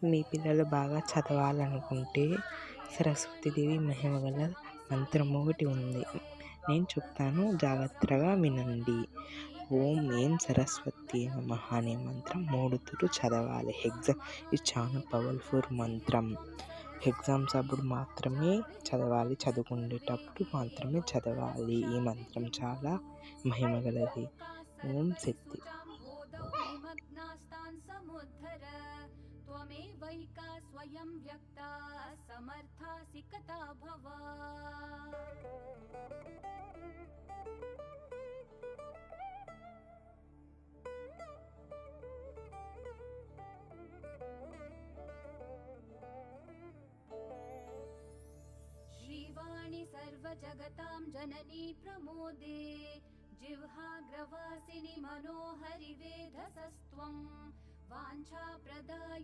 మీ పిల్లలు బాగా చదవాలనుకుంటే సరస్వతీదేవి మహిమగల మంత్రం ఒకటి ఉంది. నేను చెప్తాను, జాగ్రత్తగా వినండి. ఓం ఏం సరస్వతి నమః అనే మంత్రం 3 తూర్లు చదవాలి. ఇది చాలా పవర్ఫుల్ మంత్రం. ఎగ్జామ్స్ అప్పుడు మాత్రమే చదవాలి, చదువుకునేటప్పుడు మాత్రమే చదవాలి. ఈ మంత్రం చాలా మహిమగలది. ఓం శక్తి. त्वमेवैका स्वयं व्यक्ता समर्थासि कथा भव। श्रीवाणी सर्वजगतां जननी प्रमोदे जिह्वाग्रवासिनि मनोहरि वेधसस्त्वं वाञ्छाप्रदाय